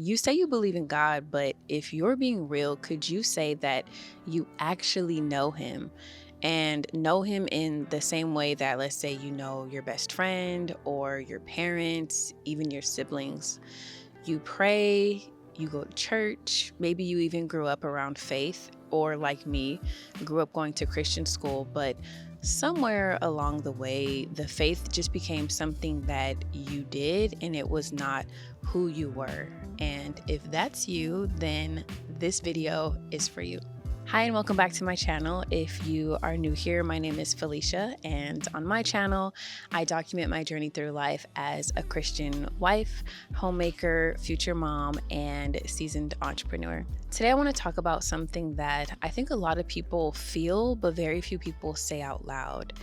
You say you believe in God, but if you're being real, could you say that you actually know Him and know Him in the same way that, let's say, you know your best friend or your parents, even your siblings? You pray, you go to church, maybe you even grew up around faith, or like me, grew up going to Christian school, but somewhere along the way, the faith just became something that you did and it was not who you were. And if that's you, then this video is for you. Hi, and welcome back to my channel. If you are new here, my name is Felicia, and on my channel, I document my journey through life as a Christian wife, homemaker, future mom, and seasoned entrepreneur. Today, I want to talk about something that I think a lot of people feel, but very few people say out loud,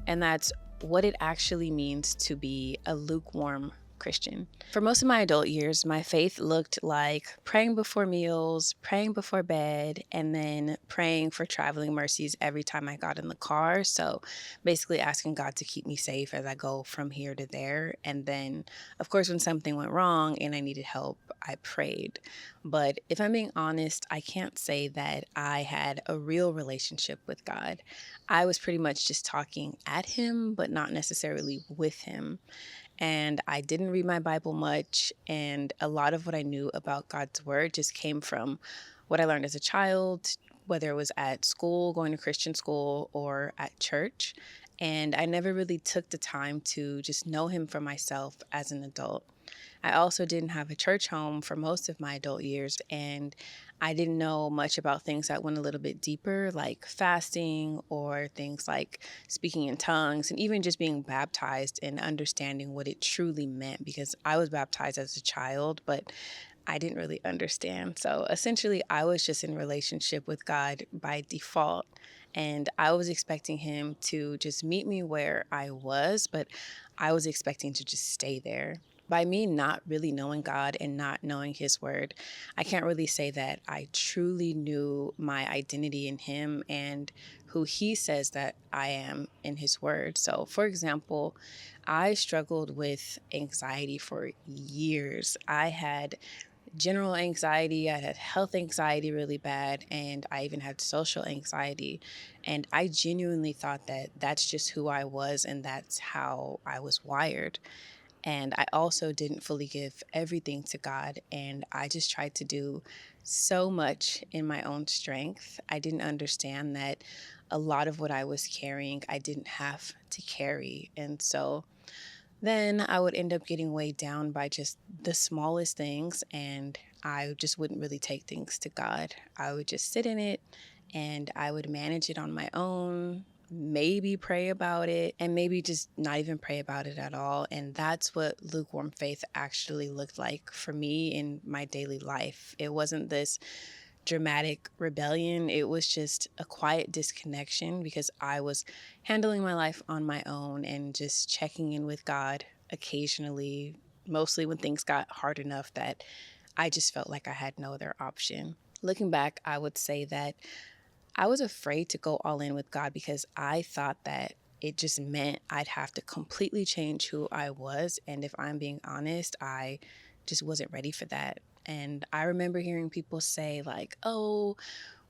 and that's what it actually means to be a lukewarm Christian. For most of my adult years, my faith looked like praying before meals, praying before bed, and then praying for traveling mercies every time I got in the car. So basically asking God to keep me safe as I go from here to there. And then, of course, when something went wrong and I needed help, I prayed. But if I'm being honest, I can't say that I had a real relationship with God. I was pretty much just talking at Him, but not necessarily with Him. And I didn't read my Bible much. And a lot of what I knew about God's word just came from what I learned as a child, whether it was at school, going to Christian school, or at church. And I never really took the time to just know Him for myself as an adult. I also didn't have a church home for most of my adult years, and I didn't know much about things that went a little bit deeper, like fasting or things like speaking in tongues, and even just being baptized and understanding what it truly meant because I was baptized as a child, but I didn't really understand. So essentially, I was just in relationship with God by default. And I was expecting Him to just meet me where I was, but I was expecting to just stay there. By me not really knowing God and not knowing His word, I can't really say that I truly knew my identity in Him and who He says that I am in His word. So, for example, I struggled with anxiety for years. I had general anxiety, I had health anxiety really bad, and I even had social anxiety. And I genuinely thought that that's just who I was and that's how I was wired. And I also didn't fully give everything to God. And I just tried to do so much in my own strength. I didn't understand that a lot of what I was carrying, I didn't have to carry. And so then I would end up getting weighed down by just the smallest things. And I just wouldn't really take things to God. I would just sit in it and I would manage it on my own, maybe pray about it, and maybe just not even pray about it at all. And that's what lukewarm faith actually looked like for me in my daily life. It wasn't this dramatic rebellion, it was just a quiet disconnection because I was handling my life on my own and just checking in with God occasionally, mostly when things got hard enough that I just felt like I had no other option. Looking back, I would say that I was afraid to go all in with God because I thought that it just meant I'd have to completely change who I was. And if I'm being honest, I just wasn't ready for that. And I remember hearing people say, like, oh,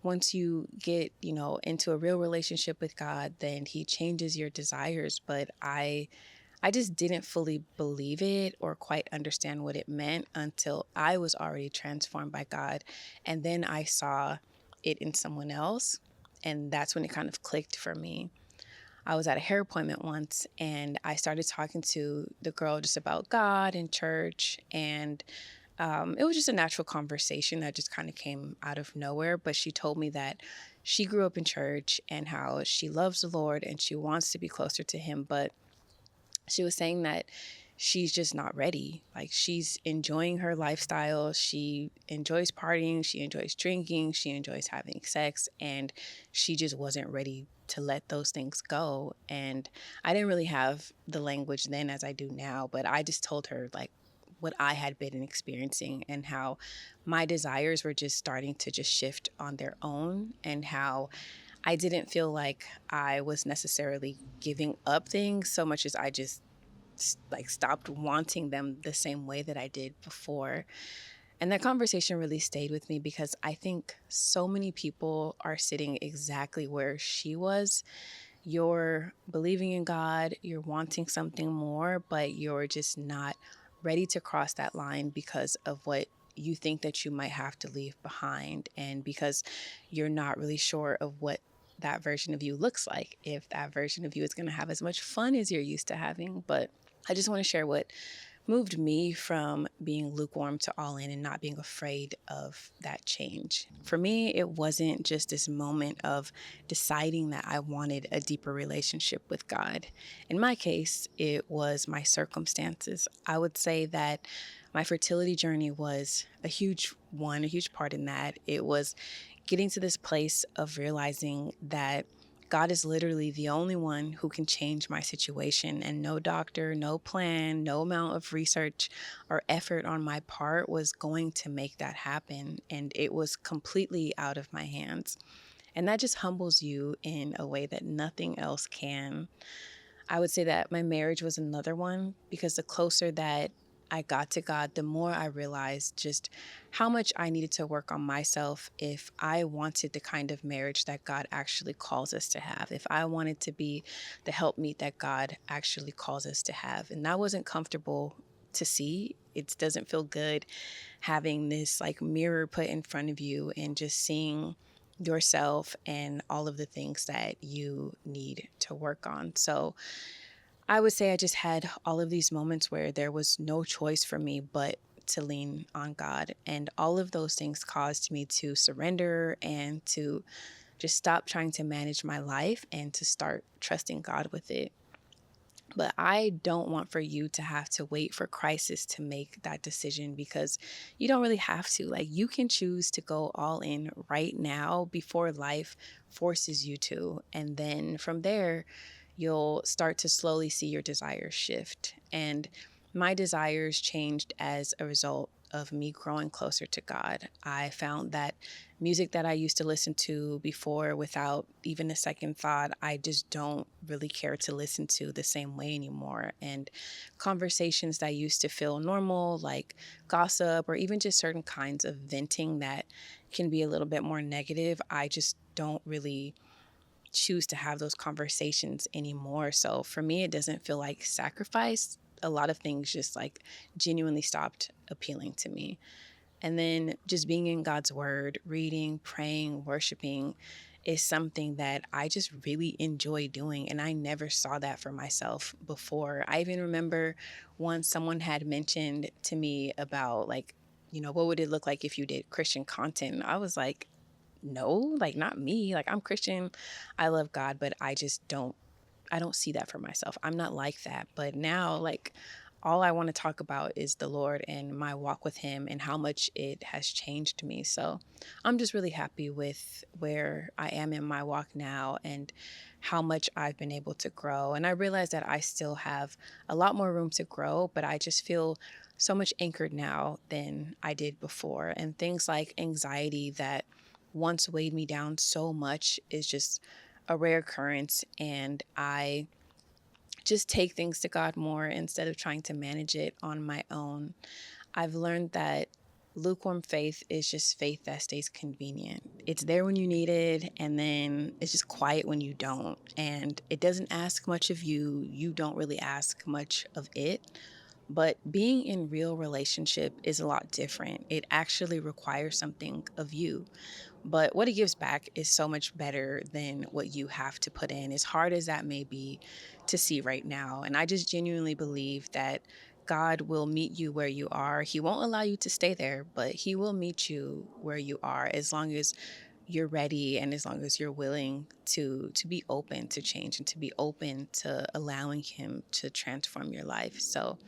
once you get, into a real relationship with God, then He changes your desires. But I just didn't fully believe it or quite understand what it meant until I was already transformed by God. And then I saw it in someone else. And that's when it kind of clicked for me. I was at a hair appointment once and I started talking to the girl just about God and church. And it was just a natural conversation that just kind of came out of nowhere. But she told me that she grew up in church and how she loves the Lord and she wants to be closer to Him. But she was saying that she's just not ready. Like she's enjoying her lifestyle. She enjoys partying. She enjoys drinking. She enjoys having sex. And she just wasn't ready to let those things go. And I didn't really have the language then as I do now, but I just told her like what I had been experiencing and how my desires were just starting to just shift on their own and how I didn't feel like I was necessarily giving up things so much as I just like stopped wanting them the same way that I did before. And that conversation really stayed with me because I think so many people are sitting exactly where she was. You're believing in God, you're wanting something more, but you're just not ready to cross that line because of what you think that you might have to leave behind, and because you're not really sure of what that version of you looks like, if that version of you is going to have as much fun as you're used to having. But I just want to share what moved me from being lukewarm to all in and not being afraid of that change. For me, it wasn't just this moment of deciding that I wanted a deeper relationship with God. In my case, it was my circumstances. I would say that my fertility journey was a huge one, a huge part in that. It was getting to this place of realizing that God is literally the only one who can change my situation, and no doctor, no plan, no amount of research or effort on my part was going to make that happen. And it was completely out of my hands. And that just humbles you in a way that nothing else can. I would say that my marriage was another one because the closer that I got to God, the more I realized just how much I needed to work on myself if I wanted the kind of marriage that God actually calls us to have, if I wanted to be the helpmeet that God actually calls us to have. And that wasn't comfortable to see. It doesn't feel good having this like mirror put in front of you and just seeing yourself and all of the things that you need to work on. So, I would say I just had all of these moments where there was no choice for me but to lean on God. And all of those things caused me to surrender and to just stop trying to manage my life and to start trusting God with it. But I don't want for you to have to wait for crisis to make that decision, because you don't really have to. Like, you can choose to go all in right now before life forces you to. And then from there, you'll start to slowly see your desires shift. And my desires changed as a result of me growing closer to God. I found that music that I used to listen to before without even a second thought, I just don't really care to listen to the same way anymore. And conversations that used to feel normal, like gossip or even just certain kinds of venting that can be a little bit more negative, I just don't really choose to have those conversations anymore. So for me, it doesn't feel like sacrifice. A lot of things just like genuinely stopped appealing to me. And then just being in God's word, reading, praying, worshiping is something that I just really enjoy doing. And I never saw that for myself before. I even remember once someone had mentioned to me about, like, what would it look like if you did Christian content? I was like, no, like, not me. Like, I'm Christian. I love God, but I don't see that for myself. I'm not like that. But now, like, all I want to talk about is the Lord and my walk with Him and how much it has changed me. So I'm just really happy with where I am in my walk now and how much I've been able to grow. And I realize that I still have a lot more room to grow, but I just feel so much anchored now than I did before. And things like anxiety that once weighed me down so much is just a rare occurrence, and I just take things to God more instead of trying to manage it on my own. I've learned that lukewarm faith is just faith that stays convenient. It's there when you need it, and then it's just quiet when you don't. And it doesn't ask much of you. You don't really ask much of it. But being in real relationship is a lot different. It actually requires something of you, but what it gives back is so much better than what you have to put in, as hard as that may be to see right now. And I just genuinely believe that God will meet you where you are. He won't allow you to stay there, but He will meet you where you are, as long as you're ready and as long as you're willing to be open to change and to be open to allowing Him to transform your life. So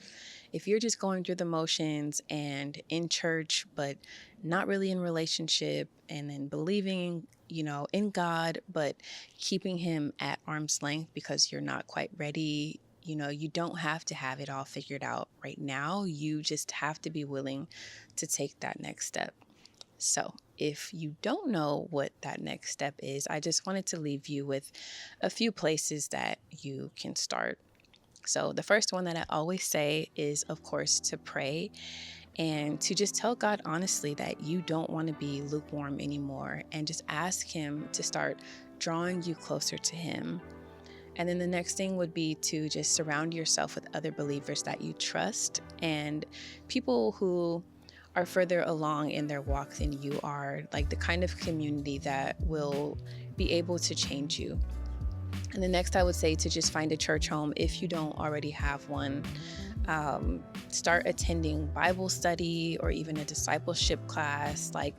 if you're just going through the motions and in church, but not really in relationship, and then believing, in God, but keeping Him at arm's length because you're not quite ready, you don't have to have it all figured out right now. You just have to be willing to take that next step. So, if you don't know what that next step is, I just wanted to leave you with a few places that you can start. So, the first one that I always say is, of course, to pray. and to just tell God honestly that you don't want to be lukewarm anymore, and just ask Him to start drawing you closer to Him. And then the next thing would be to just surround yourself with other believers that you trust and people who are further along in their walk than you are, like the kind of community that will be able to change you. And the next, I would say to just find a church home if you don't already have one. Start attending Bible study or even a discipleship class. Like,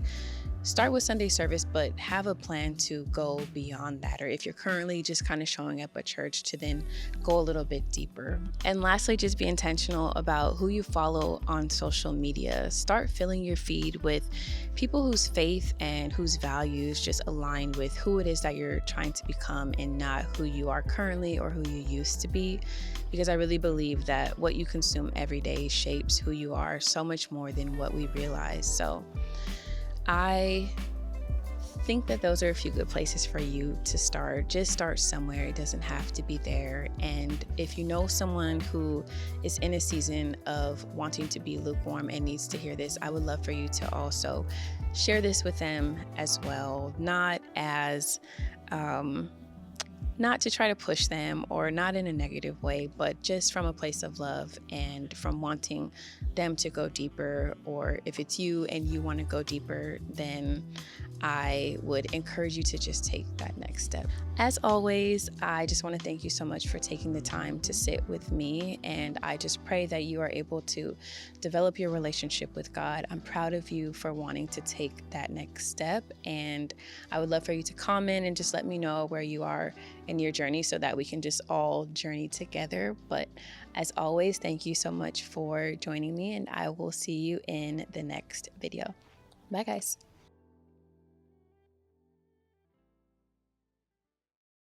start with Sunday service, but have a plan to go beyond that. Or if you're currently just kind of showing up at church, to then go a little bit deeper. And lastly, just be intentional about who you follow on social media. Start filling your feed with people whose faith and whose values just align with who it is that you're trying to become, and not who you are currently or who you used to be. Because I really believe that what you consume every day shapes who you are so much more than what we realize. So I think that those are a few good places for you to start. Just start somewhere. It doesn't have to be there. And if you know someone who is in a season of wanting to be lukewarm and needs to hear this, I would love for you to also share this with them as well. Not to try to push them, or not in a negative way, but just from a place of love and from wanting them to go deeper. Or if it's you and you want to go deeper, then I would encourage you to just take that next step. As always, I just want to thank you so much for taking the time to sit with me, and I just pray that you are able to develop your relationship with God. I'm proud of you for wanting to take that next step, and I would love for you to comment and just let me know where you are in your journey so that we can just all journey together. But as always, thank you so much for joining me, and I will see you in the next video. Bye, guys.